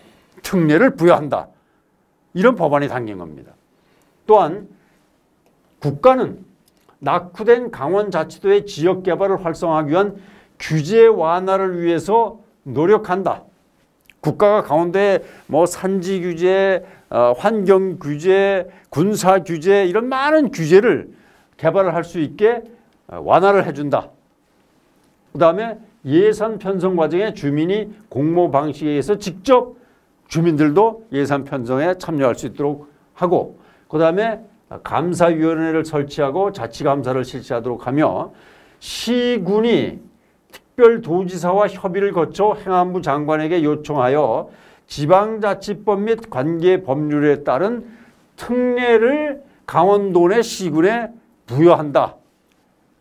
특례를 부여한다. 이런 법안이 담긴 겁니다. 또한 국가는 낙후된 강원자치도의 지역개발을 활성화하기 위한 규제 완화를 위해서 노력한다. 국가가 강원도에 뭐 산지 규제, 환경 규제, 군사 규제 이런 많은 규제를 개발을 할 수 있게 완화를 해준다. 그 다음에 예산 편성 과정에 주민이 공모 방식에 의해서 직접 주민들도 예산 편성에 참여할 수 있도록 하고, 그 다음에 감사위원회를 설치하고 자치감사를 실시하도록 하며 시군이 특별도지사와 협의를 거쳐 행안부 장관에게 요청하여 지방자치법 및 관계 법률에 따른 특례를 강원도 내 시군에 부여한다.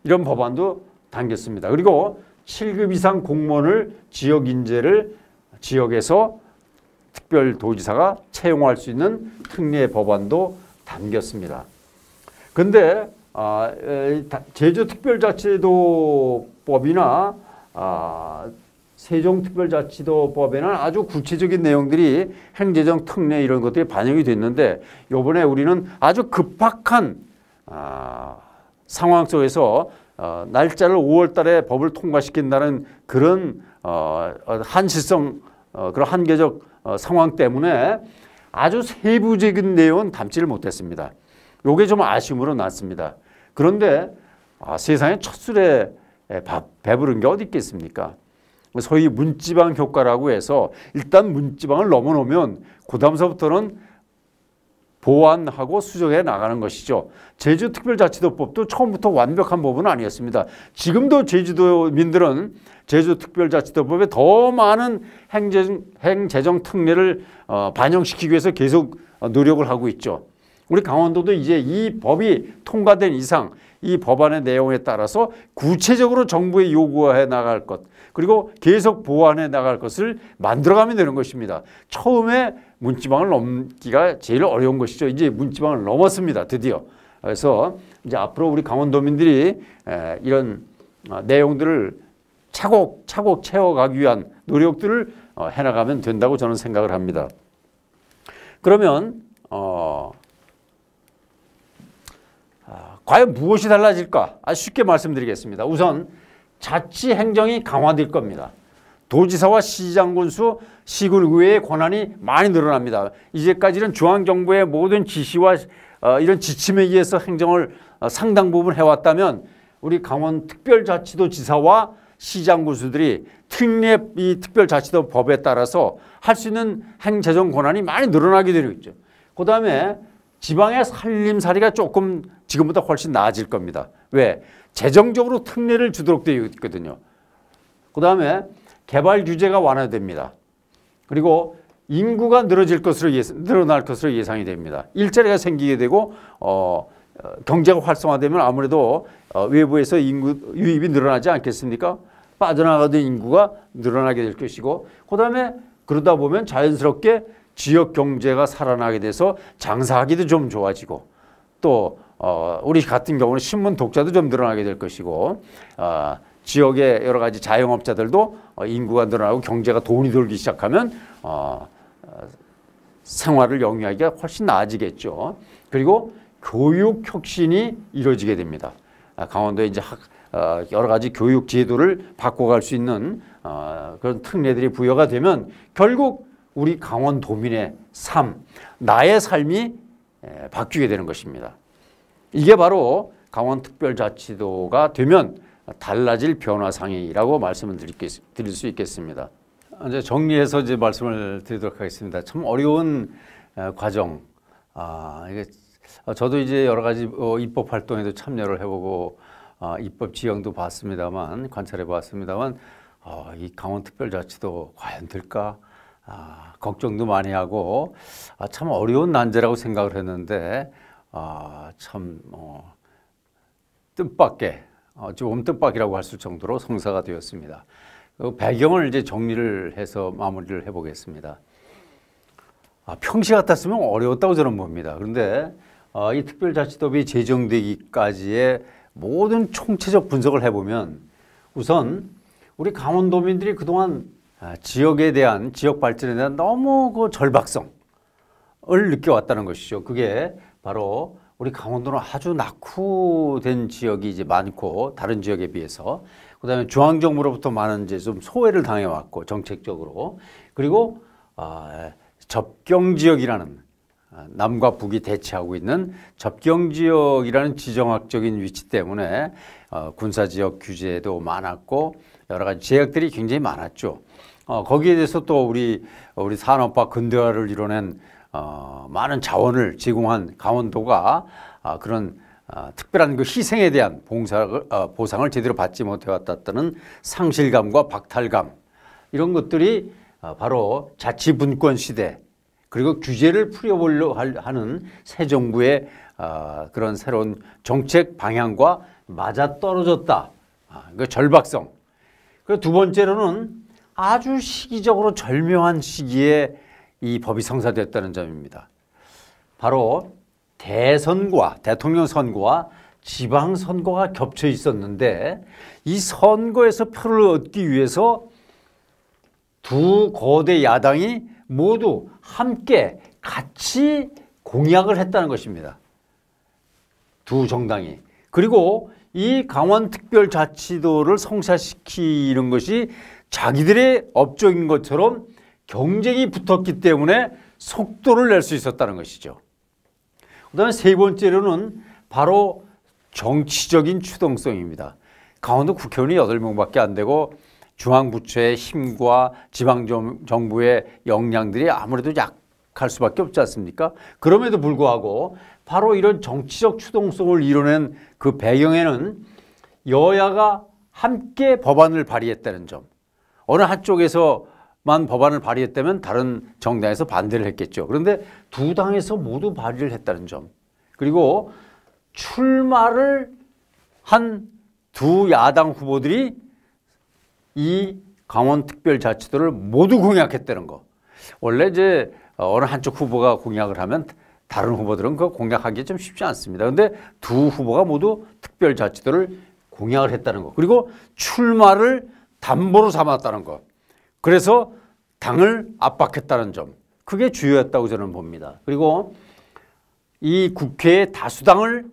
이런 법안도 담겼습니다. 그리고 7급 이상 공무원을 지역 인재를 지역에서 특별도지사가 채용할 수 있는 특례 법안도 담겼습니다. 그런데 제주특별자치도법이나 세종특별자치도법에는 아주 구체적인 내용들이 행재정 특례 이런 것들이 반영이 됐는데, 이번에 우리는 아주 급박한 상황 속에서 날짜를 5월 달에 법을 통과시킨다는 그런 한시성, 그런 한계적 상황 때문에 아주 세부적인 내용은 담지를 못했습니다. 이게 좀 아쉬움으로 났습니다. 그런데 세상에 첫 술에 배부른 게 어디 있겠습니까? 소위 문지방 효과라고 해서 일단 문지방을 넘어놓으면 그 다음서부터는 보완하고 수정해 나가는 것이죠. 제주특별자치도법도 처음부터 완벽한 법은 아니었습니다. 지금도 제주도민들은 제주특별자치도법에 더 많은 행재정 특례를 반영시키기 위해서 계속 노력을 하고 있죠. 우리 강원도도 이제 이 법이 통과된 이상 이 법안의 내용에 따라서 구체적으로 정부에 요구해 나갈 것, 그리고 계속 보완해 나갈 것을 만들어가면 되는 것입니다. 처음에 문지방을 넘기가 제일 어려운 것이죠. 이제 문지방을 넘었습니다. 드디어. 그래서 이제 앞으로 우리 강원도민들이 이런 내용들을 차곡차곡 채워가기 위한 노력들을 해나가면 된다고 저는 생각을 합니다. 그러면 과연 무엇이 달라질까? 아주 쉽게 말씀드리겠습니다. 우선 자치 행정이 강화될 겁니다. 도지사와 시장군수, 시군의회의 권한이 많이 늘어납니다. 이제까지는 중앙정부의 모든 지시와 이런 지침에 의해서 행정을 상당 부분 해왔다면 우리 강원특별자치도 지사와 시장군수들이 이 특별자치도 법에 따라서 할 수 있는 행재정 권한이 많이 늘어나게 되고 있죠. 그 다음에 지방의 살림살이가 조금 지금보다 훨씬 나아질 겁니다. 왜? 재정적으로 특례를 주도록 되어 있거든요. 그 다음에 개발 규제가 완화됩니다. 그리고 인구가 늘어날 것으로 예상이 됩니다. 일자리가 생기게 되고 경제가 활성화되면 아무래도 외부에서 인구 유입이 늘어나지 않겠습니까? 빠져나가던 인구가 늘어나게 될 것이고, 그 다음에 그러다 보면 자연스럽게 지역 경제가 살아나게 돼서 장사하기도 좀 좋아지고, 또 우리 같은 경우는 신문 독자도 좀 늘어나게 될 것이고, 지역의 여러 가지 자영업자들도 인구가 늘어나고 경제가 돈이 돌기 시작하면 생활을 영위하기가 훨씬 나아지겠죠. 그리고 교육 혁신이 이루어지게 됩니다. 강원도에 이제 여러 가지 교육 제도를 바꿔갈 수 있는 그런 특례들이 부여가 되면 결국 우리 강원도민의 삶, 나의 삶이 바뀌게 되는 것입니다. 이게 바로 강원특별자치도가 되면 달라질 변화상이라고 말씀을 드릴 수 있겠습니다. 이제 정리해서 이제 말씀을 드리도록 하겠습니다. 참 어려운 과정. 이게 저도 이제 여러 가지 입법 활동에도 참여를 해보고 입법 지형도 봤습니다만, 관찰해 봤습니다만, 이 강원특별자치도 과연 될까? 걱정도 많이 하고 참 어려운 난제라고 생각을 했는데 참 뜻밖의 조금 뜻밖이라고 할 수 정도로 성사가 되었습니다. 그 배경을 이제 정리를 해서 마무리를 해보겠습니다. 평시 같았으면 어려웠다고 저는 봅니다. 그런데 이 특별자치도법이 제정되기까지의 모든 총체적 분석을 해보면 우선 우리 강원도민들이 그동안 지역에 대한, 지역 발전에 대한 너무 그 절박성을 느껴왔다는 것이죠. 그게 바로 우리 강원도는 아주 낙후된 지역이 이제 많고, 다른 지역에 비해서. 그 다음에 중앙정부로부터 많은 이제 좀 소외를 당해왔고, 정책적으로. 그리고 접경지역이라는, 남과 북이 대치하고 있는 접경지역이라는 지정학적인 위치 때문에 군사지역 규제도 많았고, 여러 가지 제약들이 굉장히 많았죠. 거기에 대해서 또 우리 산업화 근대화를 이뤄낸 많은 자원을 제공한 강원도가 그런 특별한 그 희생에 대한 보상을 제대로 받지 못해왔다는 상실감과 박탈감, 이런 것들이 바로 자치분권 시대, 그리고 규제를 풀어보려 하는 새 정부의 그런 새로운 정책 방향과 맞아떨어졌다. 그 절박성. 그리고 두 번째로는 아주 시기적으로 절묘한 시기에 이 법이 성사됐다는 점입니다. 바로 대통령 선거와 지방선거가 겹쳐 있었는데, 이 선거에서 표를 얻기 위해서 두 거대 야당이 모두 함께 같이 공약을 했다는 것입니다. 두 정당이. 그리고 이 강원특별자치도를 성사시키는 것이 자기들의 업적인 것처럼 경쟁이 붙었기 때문에 속도를 낼 수 있었다는 것이죠. 그 다음에 세 번째로는 바로 정치적인 추동성입니다. 강원도 국회의원이 8명밖에 안 되고 중앙부처의 힘과 지방정부의 역량들이 아무래도 갈 수밖에 없지 않습니까? 그럼에도 불구하고 바로 이런 정치적 추동성을 이뤄낸 그 배경에는 여야가 함께 법안을 발의했다는 점. 어느 한쪽에서만 법안을 발의했다면 다른 정당에서 반대를 했겠죠. 그런데 두 당에서 모두 발의를 했다는 점. 그리고 출마를 한 두 야당 후보들이 이 강원특별자치도를 모두 공약했다는 거. 원래 이제 어느 한쪽 후보가 공약을 하면 다른 후보들은 그 공약하기 좀 쉽지 않습니다. 그런데 두 후보가 모두 특별자치도를 공약을 했다는 거. 그리고 출마를 담보로 삼았다는 거. 그래서 당을 압박했다는 점. 그게 주요했다고 저는 봅니다. 그리고 이 국회의 다수당을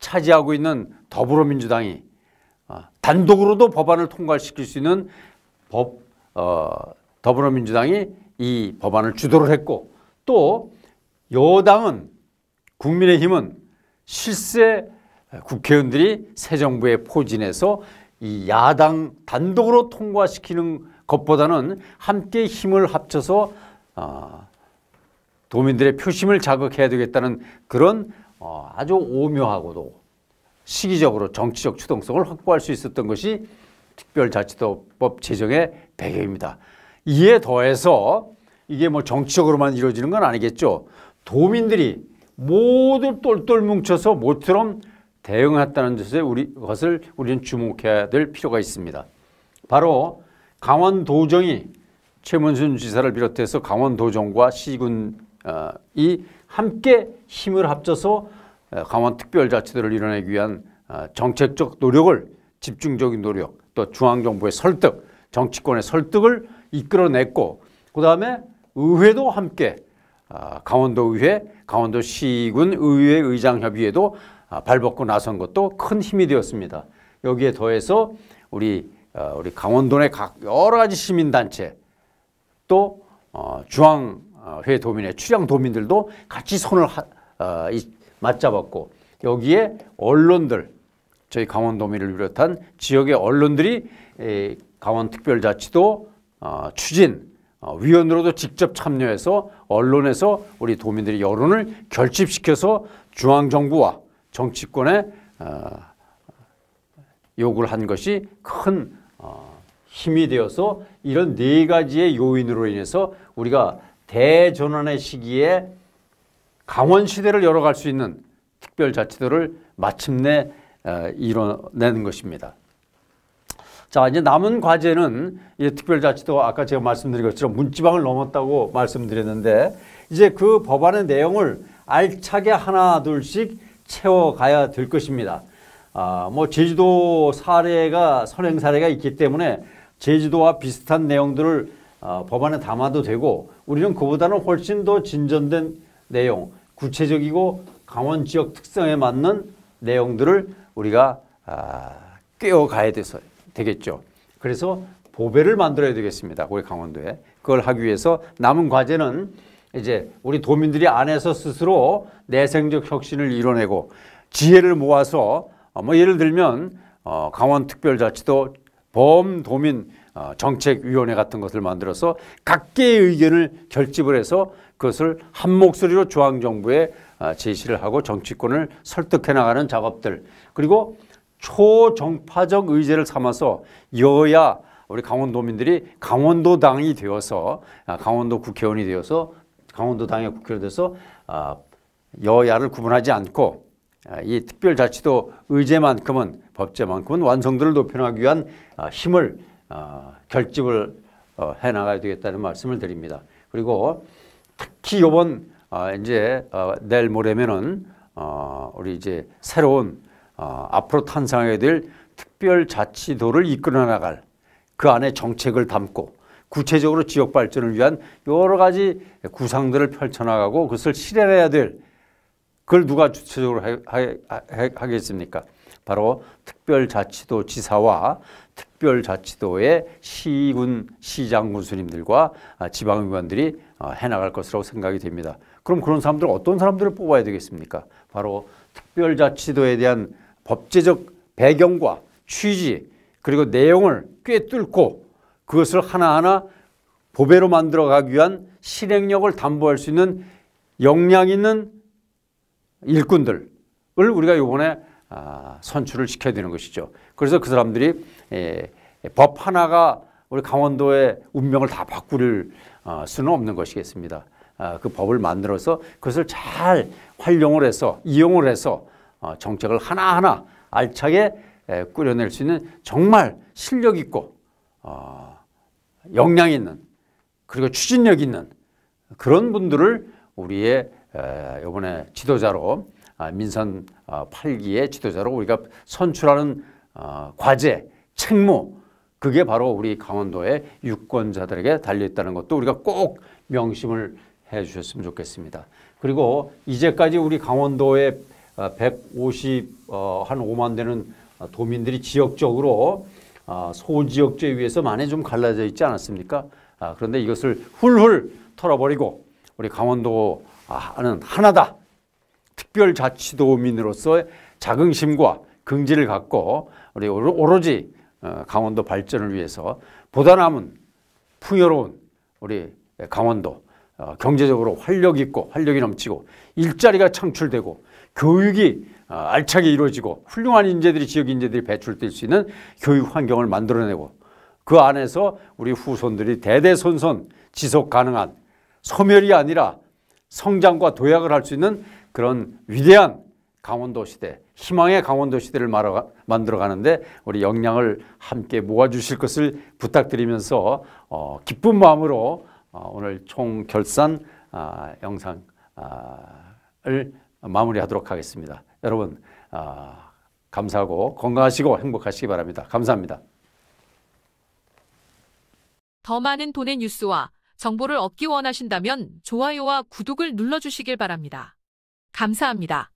차지하고 있는 더불어민주당이 단독으로도 법안을 통과시킬 수 있는 더불어민주당이 이 법안을 주도를 했고, 또 여당은 국민의힘은 실세 국회의원들이 새 정부에 포진해서 이 야당 단독으로 통과시키는 것보다는 함께 힘을 합쳐서 도민들의 표심을 자극해야 되겠다는 그런 아주 오묘하고도 시기적으로 정치적 추동성을 확보할 수 있었던 것이 특별자치도법 제정의 배경입니다. 이에 더해서 이게 뭐 정치적으로만 이루어지는 건 아니겠죠. 도민들이 모두 똘똘 뭉쳐서 모처럼 대응했다는 것을 우리는 주목해야 될 필요가 있습니다. 바로 강원도정이 최문순 지사를 비롯해서 강원도정과 시군이 함께 힘을 합쳐서 강원특별자치도를 이뤄내기 위한 정책적 노력을, 집중적인 노력, 또 중앙정부의 설득, 정치권의 설득을 이끌어냈고, 그 다음에 의회도 함께 강원도의회, 강원도시군 의회 의장협의회도 발벗고 나선 것도 큰 힘이 되었습니다. 여기에 더해서 우리 강원도 내 각 여러 가지 시민단체, 또 중앙회 도민의 출향 도민들도 같이 손을 맞잡았고, 여기에 언론들, 저희 강원도민을 비롯한 지역의 언론들이 강원특별자치도 추진 위원으로도 직접 참여해서 언론에서 우리 도민들이 여론을 결집시켜서 중앙정부와 정치권에 요구를 한 것이 큰 힘이 되어서 이런 네 가지의 요인으로 인해서 우리가 대전환의 시기에 강원시대를 열어갈 수 있는 특별자치도를 마침내 이뤄내는 것입니다. 자, 이제 남은 과제는 이 특별자치도 아까 제가 말씀드린 것처럼 문지방을 넘었다고 말씀드렸는데, 이제 그 법안의 내용을 알차게 하나 둘씩 채워가야 될 것입니다. 뭐 제주도 선행 사례가 있기 때문에 제주도와 비슷한 내용들을 법안에 담아도 되고, 우리는 그보다는 훨씬 더 진전된 내용, 구체적이고 강원 지역 특성에 맞는 내용들을 우리가 꿰어가야 되겠죠. 그래서 보배를 만들어야 되겠습니다. 우리 강원도에. 그걸 하기 위해서 남은 과제는 이제 우리 도민들이 안에서 스스로 내생적 혁신을 이뤄내고 지혜를 모아서 뭐 예를 들면 강원특별자치도 범도민 정책위원회 같은 것을 만들어서 각계의 의견을 결집을 해서 그것을 한 목소리로 중앙정부에 제시를 하고 정치권을 설득해 나가는 작업들, 그리고 초정파적 의제를 삼아서 여야 우리 강원도민들이 강원도당이 되어서 강원도 국회의원이 되어서 강원도당의 국회의원이 돼서 여야를 구분하지 않고 이 특별자치도 의제만큼은 법제만큼은 완성도를 높여나가기 위한 힘을 결집을 해나가야 되겠다는 말씀을 드립니다. 그리고 특히 이번 이제 내일 모레면은 우리 이제 새로운 앞으로 탄생하게 될 특별자치도를 이끌어 나갈 그 안에 정책을 담고 구체적으로 지역 발전을 위한 여러 가지 구상들을 펼쳐나가고 그것을 실현해야 될, 그걸 누가 주체적으로 하겠습니까? 바로 특별자치도 지사와 특별자치도의 시군, 시장군 스님들과 지방의원들이 해나갈 것이라고 생각이 됩니다. 그럼 그런 사람들 어떤 사람들을 뽑아야 되겠습니까? 바로 특별자치도에 대한 법제적 배경과 취지 그리고 내용을 꿰뚫고 그것을 하나하나 보배로 만들어가기 위한 실행력을 담보할 수 있는 역량 있는 일꾼들을 우리가 이번에 선출을 시켜야 되는 것이죠. 그래서 그 사람들이 법 하나가 우리 강원도의 운명을 다 바꿀 수는 없는 것이겠습니다. 그 법을 만들어서 그것을 잘 활용을 해서 이용을 해서 정책을 하나하나 알차게 꾸려낼 수 있는 정말 실력 있고 역량 있는 그리고 추진력 있는 그런 분들을 우리의 이번에 지도자로 민선 8기의 지도자로 우리가 선출하는 과제, 책무 그게 바로 우리 강원도의 유권자들에게 달려있다는 것도 우리가 꼭 명심을 해 주셨으면 좋겠습니다. 그리고 이제까지 우리 강원도에 150한 5만 되는 도민들이 지역적으로 소지역주에 의해서 많이 좀 갈라져 있지 않았습니까? 그런데 이것을 훌훌 털어버리고 우리 강원도는 하나다. 특별자치도민으로서의 자긍심과 긍지를 갖고 우리 오로지 강원도 발전을 위해서 보다 남은 풍요로운 우리 강원도 경제적으로 활력 있고 활력이 넘치고 일자리가 창출되고 교육이 알차게 이루어지고 훌륭한 인재들이 지역 인재들이 배출될 수 있는 교육 환경을 만들어내고 그 안에서 우리 후손들이 대대손손 지속 가능한 소멸이 아니라 성장과 도약을 할 수 있는 그런 위대한 강원도 시대, 희망의 강원도 시대를 만들어가는데 우리 역량을 함께 모아주실 것을 부탁드리면서 기쁜 마음으로 오늘 총결산 영상을 마무리하도록 하겠습니다. 여러분 감사하고 건강하시고 행복하시기 바랍니다. 감사합니다. 더 많은 돈의 뉴스와 정보를 얻기 원하신다면 좋아요와 구독을 눌러주시길 바랍니다. 감사합니다.